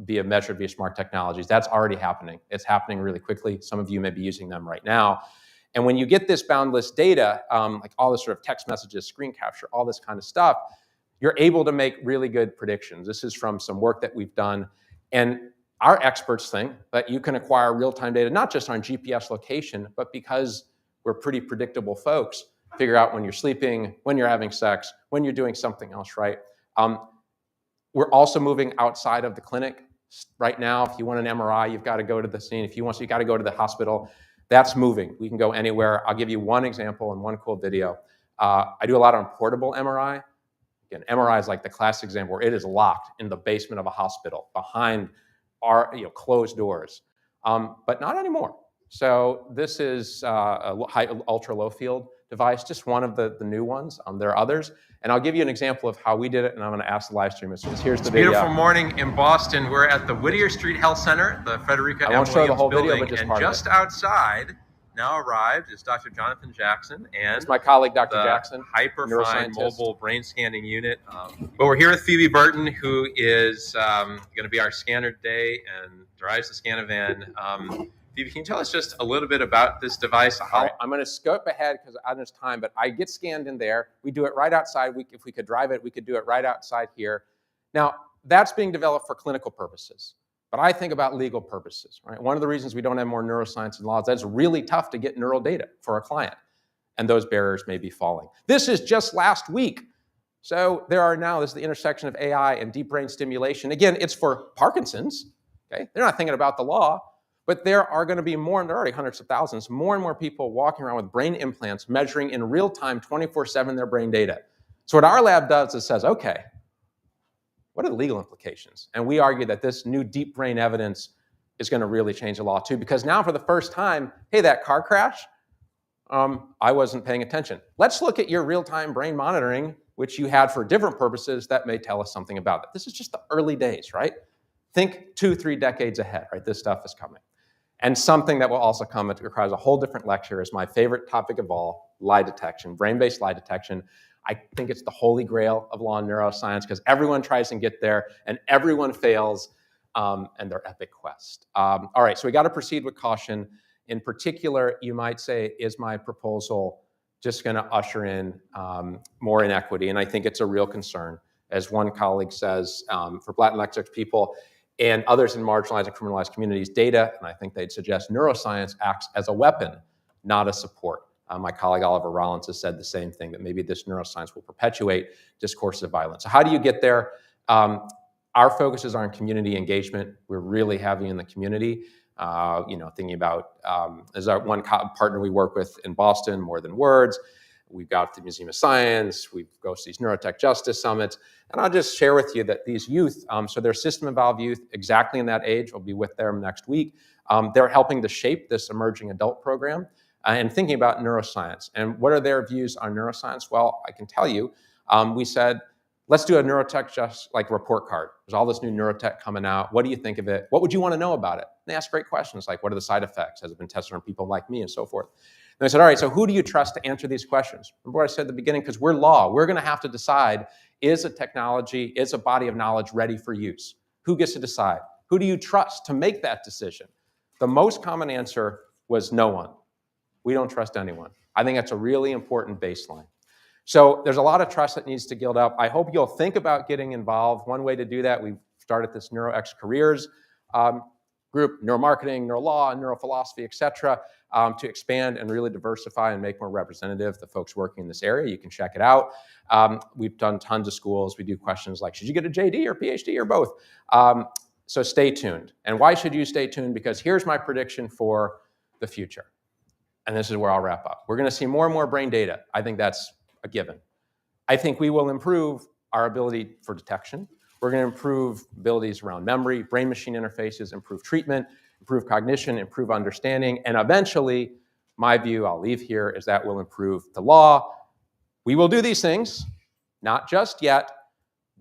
measured via smart technologies. That's already happening. It's happening really quickly. Some of you may be using them right now. And when you get this boundless data, like all this sort of text messages, screen capture, all this kind of stuff, you're able to make really good predictions. This is from some work that we've done. And our experts think that you can acquire real-time data, not just on GPS location, but because we're pretty predictable folks, figure out when you're sleeping, when you're having sex, when you're doing something else, right? We're also moving outside of the clinic. Right now, if you want an MRI, you've got to go to the scene. If you want, so you got to go to the hospital. That's moving. We can go anywhere. I'll give you one example and one cool video. I do a lot on portable MRI. Again, MRI is like the classic example where it is locked in the basement of a hospital behind our closed doors, but not anymore. So this is a ultra low field device, just one of the new ones. There are others, and I'll give you an example of how we did it, and I'm going to ask the live streamers. Here's the video. Beautiful morning in Boston. We're at the Whittier Street Health Center, the Frederica M. Williams building, and just outside now arrived is Dr. Jonathan Jackson and it's my colleague, Dr. Jackson, hyperfine mobile brain scanning unit. But we're here with Phoebe Burton, who is going to be our scanner today and drives the Scanavan. Phoebe, can you tell us just a little bit about this device? I'm going to scope ahead because I don't have time, but I get scanned in there. We do it right outside. If we could drive it, we could do it right outside here. Now, that's being developed for clinical purposes. But I think about legal purposes, right? One of the reasons we don't have more neuroscience in law is that it's really tough to get neural data for a client, and those barriers may be falling. This is just last week. So this is the intersection of AI and deep brain stimulation. Again, it's for Parkinson's, okay? They're not thinking about the law, but there are going to be more, and there are already hundreds of thousands, more and more people walking around with brain implants measuring in real time, 24/7 their brain data. So what our lab does is says, okay, what are the legal implications? And we argue that this new deep brain evidence is going to really change the law too, because now for the first time, hey, that car crash, I wasn't paying attention. Let's look at your real-time brain monitoring, which you had for different purposes that may tell us something about it. This is just the early days, right? Think 2-3 decades ahead, right? This stuff is coming. And something that will also come, it requires a whole different lecture, is my favorite topic of all, lie detection, brain-based lie detection. I think it's the holy grail of law and neuroscience because everyone tries to get there and everyone fails and their epic quest. All right, so we got to proceed with caution. In particular, you might say, is my proposal just going to usher in more inequity? And I think it's a real concern. As one colleague says, for Black and Latinx people and others in marginalized and criminalized communities, data, and I think they'd suggest neuroscience, acts as a weapon, not a support. My colleague Oliver Rollins has said the same thing, that maybe this neuroscience will perpetuate discourses of violence. So how do you get there? Our focus is on community engagement. We're really heavy in the community. Thinking about, as our one partner we work with in Boston, More Than Words. We've got the Museum of Science. We go to these Neurotech Justice Summits. And I'll just share with you that these youth, so they're system-involved youth, exactly in that age. I'll be with them next week. They're helping to shape this emerging adult program. And thinking about neuroscience. And what are their views on neuroscience? Well, I can tell you, we said, let's do a neurotech just like report card. There's all this new neurotech coming out. What do you think of it? What would you want to know about it? And they ask great questions like, what are the side effects? Has it been tested on people like me, and so forth? And I said, all right, so who do you trust to answer these questions? Remember what I said at the beginning? Because we're law. We're going to have to decide, is a technology, is a body of knowledge ready for use? Who gets to decide? Who do you trust to make that decision? The most common answer was no one. We don't trust anyone. I think that's a really important baseline. So there's a lot of trust that needs to build up. I hope you'll think about getting involved. One way to do that, we've started this NeuroX Careers group, neuromarketing, neurolaw, neurophilosophy, et cetera, to expand and really diversify and make more representative the folks working in this area. You can check it out. We've done tons of schools. We do questions like, should you get a JD or PhD or both? So stay tuned. And why should you stay tuned? Because here's my prediction for the future. And this is where I'll wrap up. We're going to see more and more brain data. I think that's a given. I think we will improve our ability for detection. We're going to improve abilities around memory, brain-machine interfaces, improve treatment, improve cognition, improve understanding, and eventually, my view, I'll leave here, is that will improve the law. We will do these things, not just yet,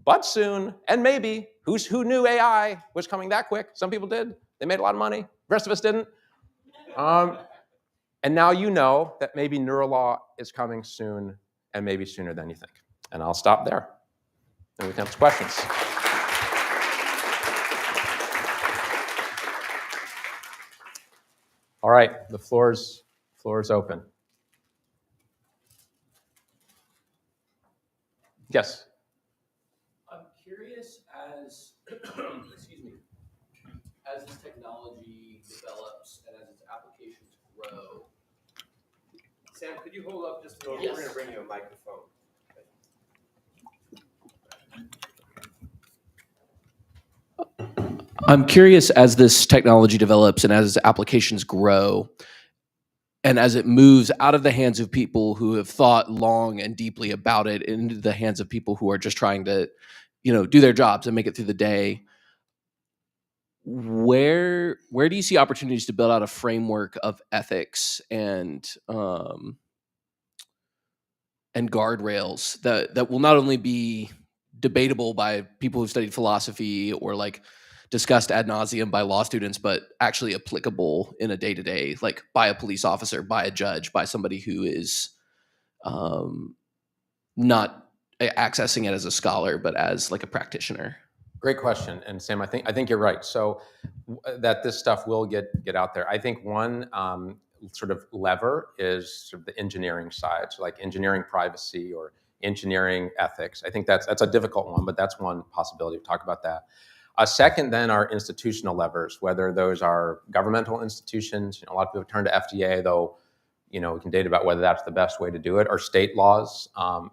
but soon, and maybe. Who knew AI was coming that quick? Some people did. They made a lot of money. The rest of us didn't. And now you know that maybe Neurolaw is coming soon, and maybe sooner than you think. And I'll stop there. And we can have questions. All right, the floor's open. Yes. I'm curious as excuse me, as this technology develops and as its applications grow. Sam, could you hold up just a moment? Yes. We're going to bring you a microphone. I'm curious as this technology develops and as its applications grow, and as it moves out of the hands of people who have thought long and deeply about it into the hands of people who are just trying to, do their jobs and make it through the day. Where do you see opportunities to build out a framework of ethics and guardrails that will not only be debatable by people who've studied philosophy or like discussed ad nauseum by law students, but actually applicable in a day-to-day, like by a police officer, by a judge, by somebody who is not accessing it as a scholar, but as like a practitioner? Great question, and Sam, I think you're right. So that this stuff will get out there. I think one sort of lever is sort of the engineering side, so like engineering privacy or engineering ethics. I think that's a difficult one, but that's one possibility. We'll talk about that. A second, then, are institutional levers, whether those are governmental institutions. A lot of people turn to FDA, though. We can debate about whether that's the best way to do it, or state laws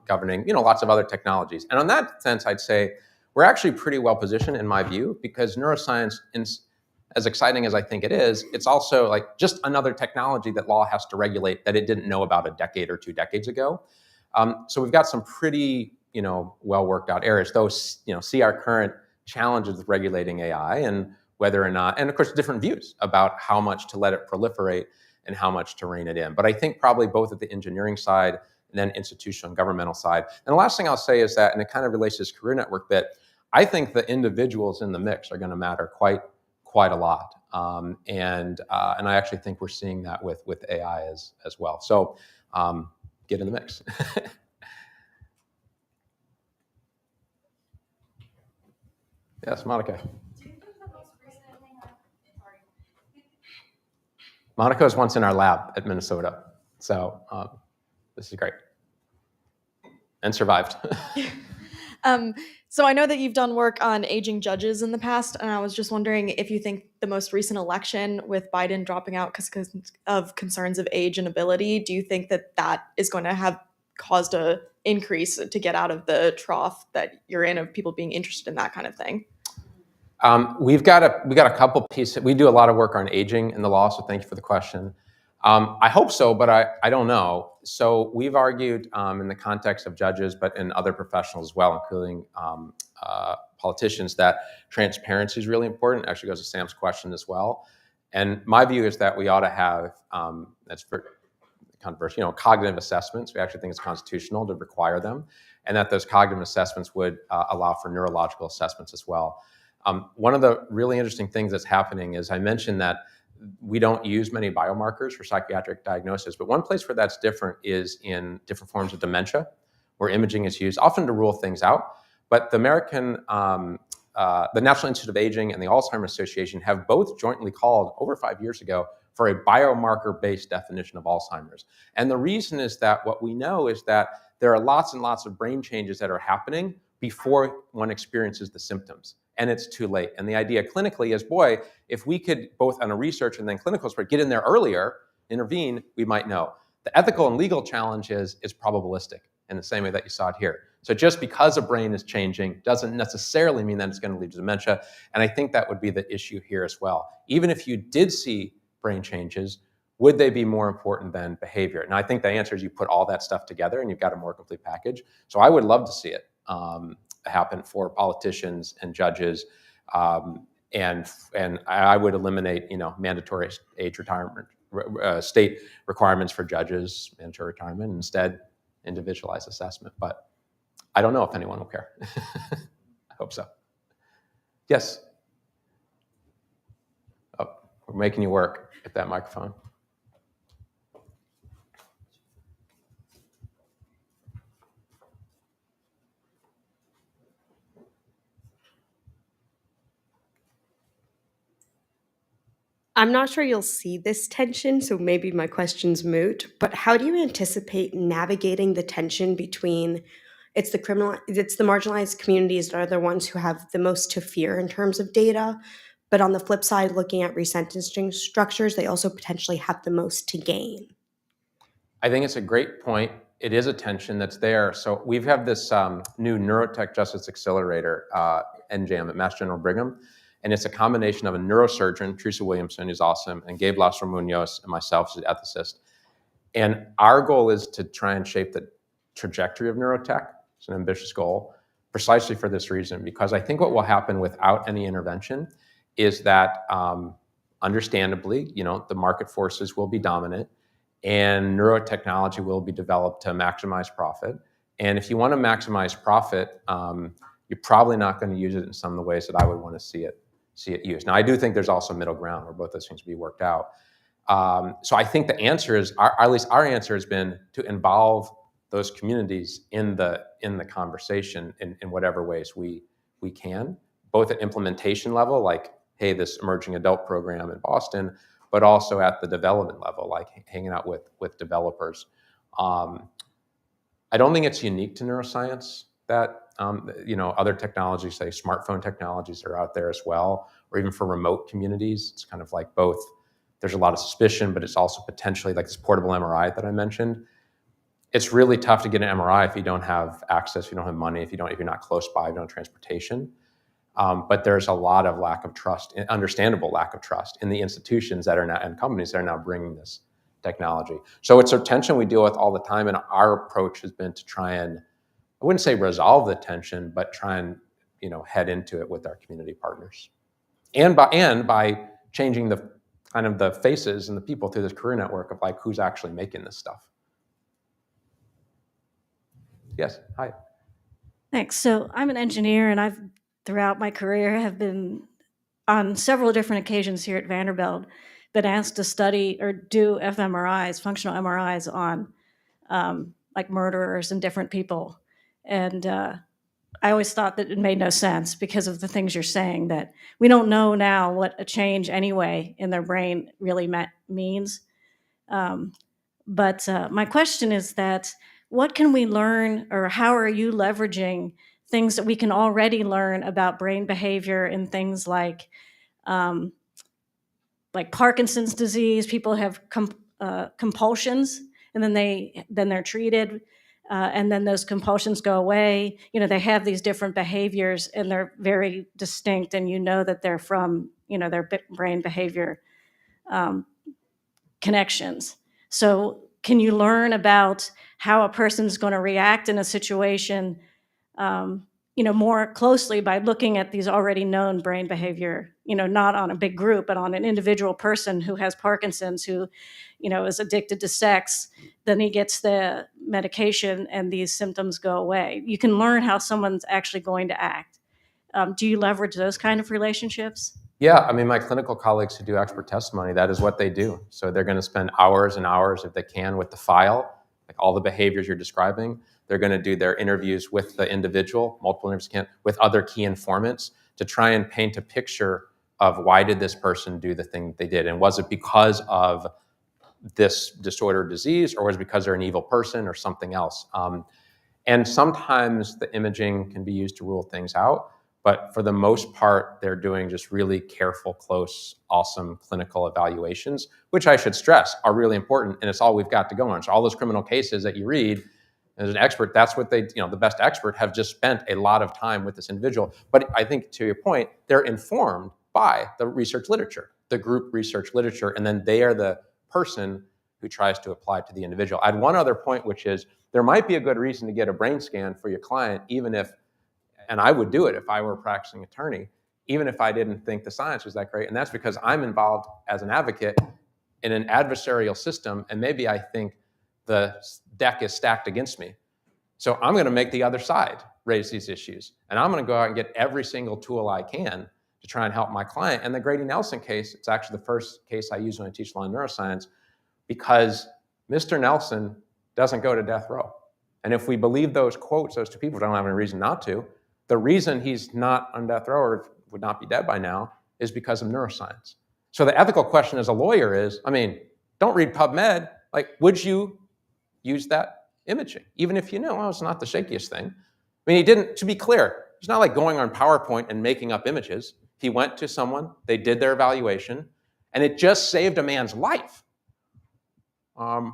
governing, lots of other technologies. And on that sense, I'd say we're actually pretty well positioned, in my view, because neuroscience, as exciting as I think it is, it's also like just another technology that law has to regulate that it didn't know about a decade or 2 decades ago. So we've got some pretty, well worked out areas. Those, see our current challenges with regulating AI and whether or not, and of course, different views about how much to let it proliferate and how much to rein it in. But I think probably both at the engineering side and then institutional and governmental side. And the last thing I'll say is that, and it kind of relates to this career network bit, I think the individuals in the mix are going to matter quite a lot. And I actually think we're seeing that with AI as well. So get in the mix. Yes, Monica. Monica was once in our lab at Minnesota, so this is great, and survived. So I know that you've done work on aging judges in the past, and I was just wondering if you think the most recent election with Biden dropping out because of concerns of age and ability, do you think that is going to have caused a increase to get out of the trough that you're in of people being interested in that kind of thing? We've got a couple pieces. We do a lot of work on aging in the law, so thank you for the question. I hope so, but I don't know. So we've argued in the context of judges, but in other professionals as well, including politicians, that transparency is really important. It actually goes to Sam's question as well. And my view is that we ought to have, it controversial, cognitive assessments. We actually think it's constitutional to require them, and that those cognitive assessments would allow for neurological assessments as well. One of the really interesting things that's happening is I mentioned that we don't use many biomarkers for psychiatric diagnosis, but one place where that's different is in different forms of dementia, where imaging is used often to rule things out. But the the National Institute of Aging and the Alzheimer's Association have both jointly called over 5 years ago for a biomarker-based definition of Alzheimer's. And the reason is that what we know is that there are lots and lots of brain changes that are happening before one experiences the symptoms, and it's too late. And the idea clinically is, boy, if we could, both on a research and then clinical spread, get in there earlier, intervene, we might know. The ethical and legal challenge is probabilistic in the same way that you saw it here. So just because a brain is changing doesn't necessarily mean that it's going to lead to dementia. And I think that would be the issue here as well. Even if you did see brain changes, would they be more important than behavior? And I think the answer is you put all that stuff together and you've got a more complete package. So I would love to see it happen for politicians and judges. And I would eliminate, mandatory age retirement, state requirements for judges, mandatory retirement, and instead individualized assessment. But I don't know if anyone will care. I hope so. Yes. Oh, we're making you work at that microphone. I'm not sure you'll see this tension, so maybe my question's moot, but how do you anticipate navigating the tension between it's the marginalized communities that are the ones who have the most to fear in terms of data, but on the flip side, looking at resentencing structures, they also potentially have the most to gain? I think it's a great point. It is a tension that's there. So we've had this new Neurotech Justice Accelerator, NJAM, at Mass General Brigham. And it's a combination of a neurosurgeon, Teresa Williamson, who's awesome, and Gabe Lasser Munoz, and myself as an ethicist. And our goal is to try and shape the trajectory of neurotech. It's an ambitious goal, precisely for this reason, because I think what will happen without any intervention is that, understandably, the market forces will be dominant, and neurotechnology will be developed to maximize profit. And if you want to maximize profit, you're probably not going to use it in some of the ways that I would want to see it used. Now, I do think there's also middle ground where both those things will be worked out. So I think the answer is, at least our answer has been to involve those communities in the conversation in whatever ways we can, both at implementation level, like, hey, this emerging adult program in Boston, but also at the development level, like hanging out with developers. I don't think it's unique to neuroscience that other technologies, say smartphone technologies, are out there as well, or even for remote communities. It's kind of like both. There's a lot of suspicion, but it's also potentially like this portable MRI that I mentioned. It's really tough to get an MRI if you don't have access, if you don't have money, if you're not close by, if you don't have transportation. But there's a lot of lack of trust, understandable lack of trust in the institutions that are now, and companies that are now bringing this technology. So it's a tension we deal with all the time, and our approach has been to try and, I wouldn't say resolve the tension, but try and head into it with our community partners, and by changing the kind of the faces and the people through this career network of like who's actually making this stuff. Yes, hi. Thanks. So I'm an engineer, and I've throughout my career have been on several different occasions here at Vanderbilt been asked to study or do fMRIs, functional MRIs on like murderers and different people. And I always thought that it made no sense because of the things you're saying, that we don't know now what a change anyway in their brain really means. But my question is that what can we learn, or how are you leveraging things that we can already learn about brain behavior in things like Parkinson's disease? People have compulsions, and then they're treated, and then those compulsions go away. They have these different behaviors, and they're very distinct, and that they're from their brain behavior connections. So can you learn about how a person's going to react in a situation more closely by looking at these already known brain behavior, not on a big group, but on an individual person who has Parkinson's, who, is addicted to sex. Then he gets the medication and these symptoms go away. You can learn how someone's actually going to act. Do you leverage those kind of relationships? Yeah, I mean, my clinical colleagues who do expert testimony, that is what they do. So they're going to spend hours and hours, if they can, with the file, like all the behaviors you're describing. They're going to do their interviews with the individual, multiple interviews with other key informants to try and paint a picture of why did this person do the thing they did, and was it because of this disorder or disease, or was it because they're an evil person or something else? And sometimes the imaging can be used to rule things out. But for the most part, they're doing just really careful, close, awesome clinical evaluations, which I should stress are really important. And it's all we've got to go on. So all those criminal cases that you read, as an expert, that's what they, the best expert have just spent a lot of time with this individual. But I think, to your point, they're informed by the research literature, the group research literature, and then they are the person who tries to apply to the individual. I had one other point, which is there might be a good reason to get a brain scan for your client, even if, and I would do it if I were a practicing attorney, even if I didn't think the science was that great. And that's because I'm involved as an advocate in an adversarial system, and maybe I think the deck is stacked against me. So I'm going to make the other side raise these issues. And I'm going to go out and get every single tool I can to try and help my client. And the Grady Nelson case, it's actually the first case I use when I teach law and neuroscience, because Mr. Nelson doesn't go to death row. And if we believe those quotes, those two people don't have any reason not to, the reason he's not on death row or would not be dead by now is because of neuroscience. So the ethical question as a lawyer is, don't read PubMed. Like, would you use that imaging? Even if you know, well, it's not the shakiest thing. He didn't, to be clear, it's not like going on PowerPoint and making up images. He went to someone, they did their evaluation, and it just saved a man's life. On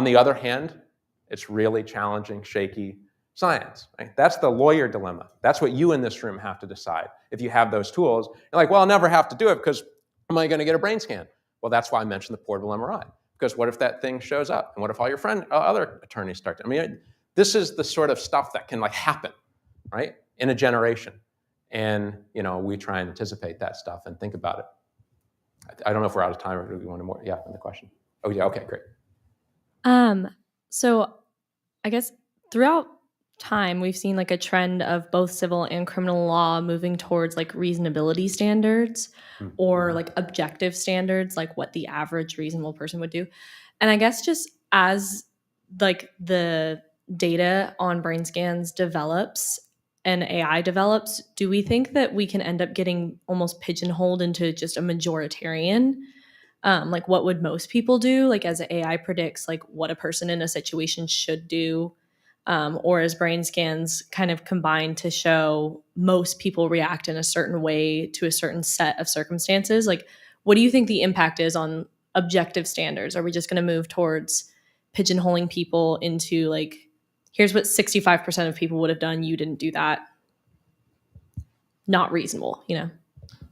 the other hand, it's really challenging, shaky science. Right? That's the lawyer dilemma. That's what you in this room have to decide. If you have those tools, you're like, well, I'll never have to do it because am I going to get a brain scan? Well, that's why I mentioned the portable MRI. Because what if that thing shows up? And what if all your other attorneys start to, this is the sort of stuff that can happen, right? In a generation. And, we try and anticipate that stuff and think about it. I don't know if we're out of time or do we want to more? Yeah, in the question. Oh yeah, okay, great. So I guess throughout time, we've seen a trend of both civil and criminal law moving towards reasonability standards or objective standards, like what the average reasonable person would do. And I guess just as the data on brain scans develops and AI develops, do we think that we can end up getting almost pigeonholed into just a majoritarian? What would most people do? As AI predicts, what a person in a situation should do, or as brain scans kind of combine to show most people react in a certain way to a certain set of circumstances. What do you think the impact is on objective standards? Are we just going to move towards pigeonholing people into here's what 65% of people would have done, you didn't do that? Not reasonable,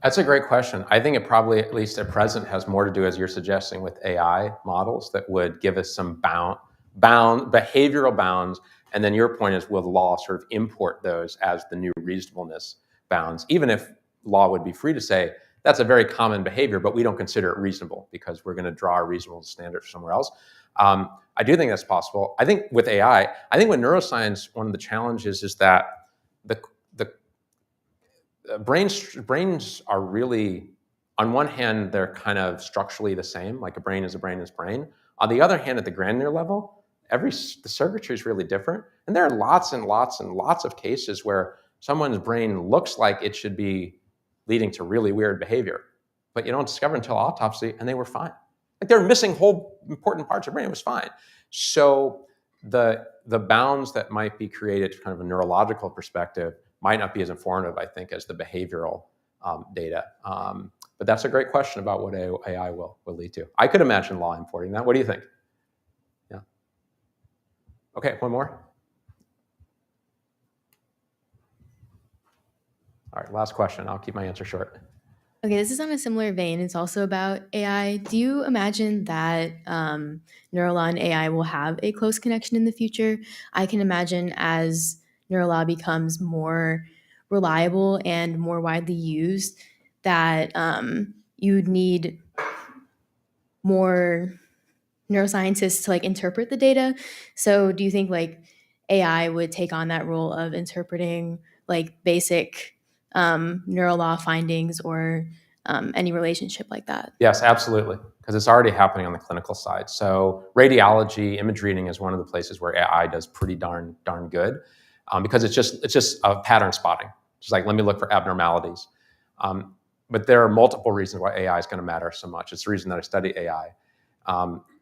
That's a great question. I think it probably, at least at present, has more to do, as you're suggesting, with AI models that would give us some behavioral bounds. And then your point is, will the law sort of import those as the new reasonableness bounds? Even if law would be free to say, that's a very common behavior, but we don't consider it reasonable because we're going to draw a reasonable standard somewhere else. I do think that's possible. I think with AI, I think with neuroscience, one of the challenges is that the brains are really, on one hand, they're kind of structurally the same, like a brain is a brain is brain. On the other hand, at the granular level, the circuitry is really different. And there are lots and lots and lots of cases where someone's brain looks like it should be leading to really weird behavior, but you don't discover until autopsy, and they were fine. They're missing whole important parts of the brain, it was fine. So the bounds that might be created from kind of a neurological perspective might not be as informative, I think, as the behavioral data. But that's a great question about what AI will lead to. I could imagine law importing that. What do you think? Yeah. Okay, one more. All right, last question. I'll keep my answer short. Okay, this is on a similar vein. It's also about AI. Do you imagine that Neurolaw and AI will have a close connection in the future? I can imagine as Neurolaw becomes more reliable and more widely used, that you'd need more neuroscientists to like interpret the data. So do you think like AI would take on that role of interpreting like basic neurolaw findings or any relationship like that? Yes, absolutely, because it's already happening on the clinical side. So radiology, image reading is one of the places where AI does pretty darn good, because it's just a pattern spotting. Just like, let me look for abnormalities. But there are multiple reasons why AI is going to matter so much. It's the reason that I study AI.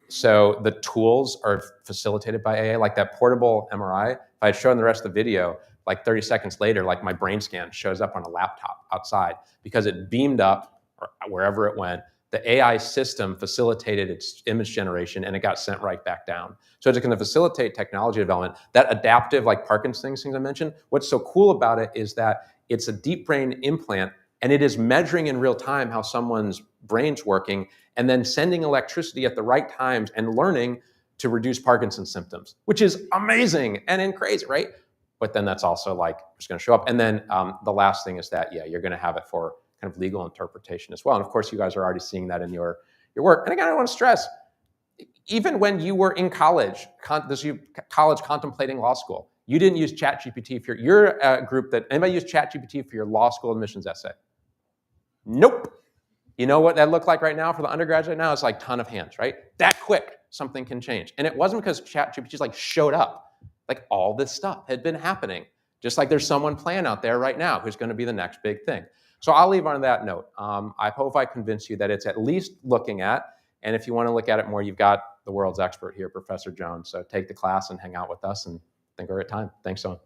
So the tools are facilitated by AI, like that portable MRI. If I had shown the rest of the video, like 30 seconds later, like my brain scan shows up on a laptop outside because it beamed up or wherever it went. The AI system facilitated its image generation and it got sent right back down. So it's going to facilitate technology development. That adaptive, like Parkinson's things I mentioned, what's so cool about it is that it's a deep brain implant and it is measuring in real time how someone's brain's working and then sending electricity at the right times and learning to reduce Parkinson's symptoms, which is amazing and crazy, right? But then that's also like just going to show up. And then the last thing is that, yeah, you're going to have it for kind of legal interpretation as well. And of course, you guys are already seeing that in your work. And again, I want to stress, even when you were in college, contemplating law school, you didn't use ChatGPT for you're a group that, anybody use ChatGPT for your law school admissions essay? Nope. You know what that looked like right now for the undergraduate now? It's like ton of hands, right? That quick, something can change. And it wasn't because ChatGPT just like showed up. Like all this stuff had been happening. Just like there's someone playing out there right now who's going to be the next big thing. So I'll leave on that note. I hope I convince you that it's at least looking at, and if you want to look at it more, you've got the world's expert here, Professor Jones. So take the class and hang out with us, and I think we're at time. Thanks, so much.